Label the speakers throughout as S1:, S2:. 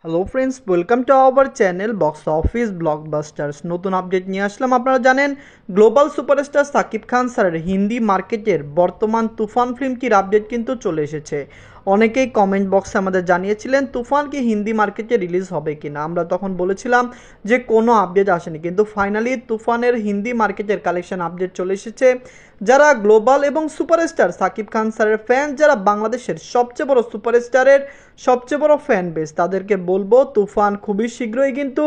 S1: Hello friends, welcome to our channel box office blockbusters. নতুন update নিয়ে আসলাম। আপনারা জানেন গ্লোবাল সুপারস্টার সাকিব খান স্যারের হিন্দি মার্কেটের বর্তমান তুফান ফিল্মটির আপডেট কিন্তু চলে এসেছে। অনেকেই কমেন্ট বক্সে আমাদের জানিয়েছিলেন তুফান কি হিন্দি মার্কেটে রিলিজ হবে কিনা। আমরা তখন বলেছিলাম যে কোনো আপডেট আসেনি, কিন্তু ফাইনালি তুফানের হিন্দি মার্কেটের কালেকশন আপডেট চলে এসেছে। যারা গ্লোবাল এবং সুপারস্টার সাকিব খান স্যারের ফ্যান, যারা বাংলাদেশের সবচেয়ে বড় সুপারস্টারের সবচেয়ে বড় ফ্যান বেস, তাদেরকে বলবো তুফান খুবই শীঘ্রই কিন্তু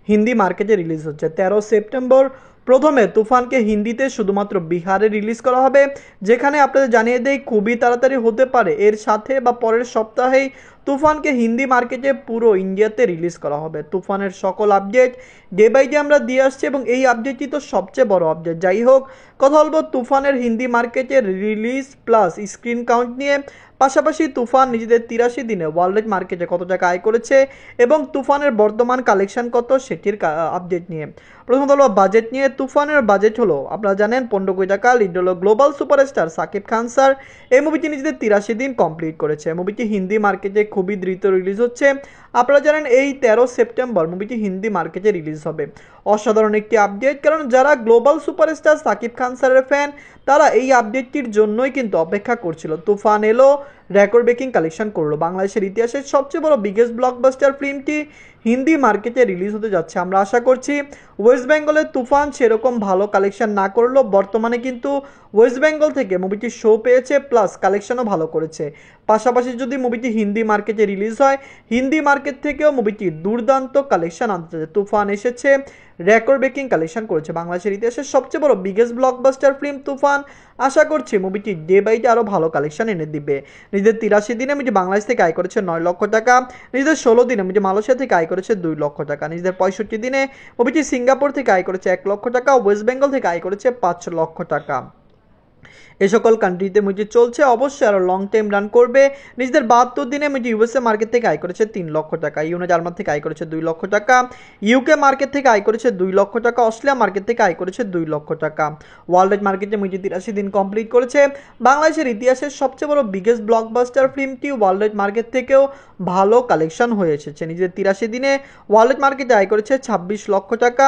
S1: হিন্দি মার্কেটে রিলিজ হচ্ছে 13 সেপ্টেম্বর। প্রথমে তুফানকে হিন্দিতে শুধুমাত্র বিহারে রিলিজ করা হবে, যেখানে আপনাদের জানিয়ে দেই খুবই তাড়াতাড়ি হতে পারে এর সাথে বা পরের সপ্তাহেই তুফানকে হিন্দি মার্কেটে পুরো ইন্ডিয়াতে রিলিজ করা হবে। তুফানের সকল আপডেট ডে বাই ডে আমরা দিয়ে আসছি এবং এই আপডেটটি তো সবচেয়ে বড় আপডেট। যাই হোক, কথা বলবো তুফানের হিন্দি মার্কেটের রিলিজ প্লাস স্ক্রিন কাউন্ট নিয়ে, পাশাপাশি তুফান নিজেদের 83 দিনে ওয়ার্ল্ড মার্কেটে কত টাকা আয় করেছে এবং তুফানের বর্তমান কালেকশন কত সেটির আপডেট নিয়ে। প্রথমত হলো বাজেট নিয়ে। তুফানের বাজেট হলো আপনারা জানেন 15 কোটি টাকা। লিড হলো global superstar Shakib Khan sir. এই মুভিটি নিজেদের 83 দিন কমপ্লিট করেছে। মুভিটি হিন্দি মার্কেটে খুবই দ্রুত রিলিজ হচ্ছে। আপনারা জানেন এই 13 সেপ্টেম্বর মুভিটি হিন্দি মার্কেটে রিলিজ হবে। অসাধারণ একটি আপডেট, কারণ যারা গ্লোবাল সুপারস্টার সাকিব খান স্যারের ফ্যান, তারা এই আপডেটটির জন্যই কিন্তু অপেক্ষা করছিল। তুফান এলো, রেকর্ড ব্রেকিং কালেকশন করলো। বাংলাদেশের ইতিহাসের সবচেয়ে বড় বিগেস্ট ব্লকবাস্টার ফিল্মটি হিন্দি মার্কেটে রিলিজ হতে যাচ্ছে। আমরা আশা করছি ওয়েস্ট বেঙ্গলের তুফান সেরকম ভালো কালেকশন না করলেও বর্তমানে কিন্তু ওয়েস্ট বেঙ্গল থেকে মুভিটি শো পেয়েছে, প্লাস কালেকশনও ভালো করেছে। পাশাপাশি যদি মুভিটি হিন্দি মার্কেটে রিলিজ হয়, হিন্দি মার্কেট থেকেও মুভিটি দুর্দান্ত কালেকশন আনতে চাচ্ছে। তুফান এসেছে, রেকর্ড ব্রেকিং কালেকশন করেছে। বাংলাদেশের ইতিহাসের সবচেয়ে বড় বিগেস্ট ব্লকবাস্টার ফিল্ম তুফান। আশা করছি মুভিটি ডে বাই ডে আরও ভালো কালেকশন এনে দিবে। নিজেদের 83 দিনে মুভিটি বাংলাদেশ থেকে আয় করেছে 9 লক্ষ টাকা। নিজেদের 16 দিনে মুভিটি মালয়েশিয়া থেকে আয় করেছে 2 লক্ষ টাকা। নিজেদের 65 দিনে মুভিটি সিঙ্গাপুর থেকে আয় করেছে 1 লক্ষ টাকা। ওয়েস্ট বেঙ্গল থেকে আয় করেছে 5 লক্ষ টাকা। এই সকল কান্ট্রিতে মুভিটি চলছে, অবশ্যই আরও লং টাইম রান করবে। নিজেদের 72 দিনে মুভিটি ইউএসএ মার্কেট থেকে আয় করেছে 3 লক্ষ টাকা। ইউনো জার্মান থেকে আয় করেছে 2 লক্ষ টাকা। ইউকে মার্কেট থেকে আয় করেছে 2 লক্ষ টাকা। অস্ট্রেলিয়া মার্কেট থেকে আয় করেছে 2 লক্ষ টাকা। ওয়ার্ল্ড মার্কেটে মুভিটি 83 দিন কমপ্লিট করেছে। বাংলাদেশের ইতিহাসের সবচেয়ে বড় বিগেস্ট ব্লকবাস্টার ফিল্মটি ওয়ার্ল্ড মার্কেট থেকেও ভালো কালেকশন হয়ে এসেছে। নিজেদের 83 দিনে ওয়ার্ল্ড মার্কেটে আয় করেছে 26 লক্ষ টাকা।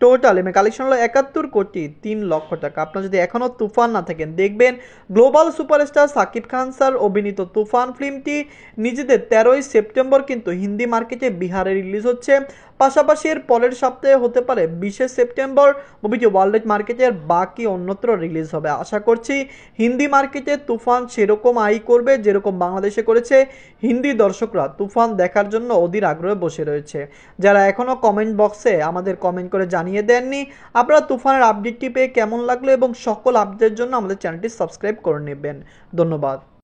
S1: টোটাল এমএ কালেকশন হলো 71 কোটি 3 লক্ষ টাকা। আপনারা যদি এখনও তুফান না থাকেন, দেখবেন global superstar Shakib Khan sir অভিনীত তুফান ফিল্মটি নিজেদের 13 সেপ্টেম্বর কিন্তু হিন্দি মার্কেটে বিহারে রিলিজ হচ্ছে। পাশাপাশি এর পরের সপ্তাহে হতে পারে 20 সেপ্টেম্বর মুভিটি ওয়ার্ল্ড মার্কেটের বাকি অন্যত্র রিলিজ হবে। আশা করছি হিন্দি মার্কেটে তুফান সেরকম আয় করবে যেরকম বাংলাদেশে করেছে। হিন্দি দর্শকরা তুফান দেখার জন্য অধীর আগ্রহে বসে রয়েছে। যারা এখনও কমেন্ট বক্সে আমাদের কমেন্ট করে জানিয়ে দেননি আপনারা তুফানের আপডেটটি পেয়ে কেমন লাগলো এবং সকল আপডেটের জন্য আমাদের চ্যানেলটি সাবস্ক্রাইব করে নেবেন। ধন্যবাদ।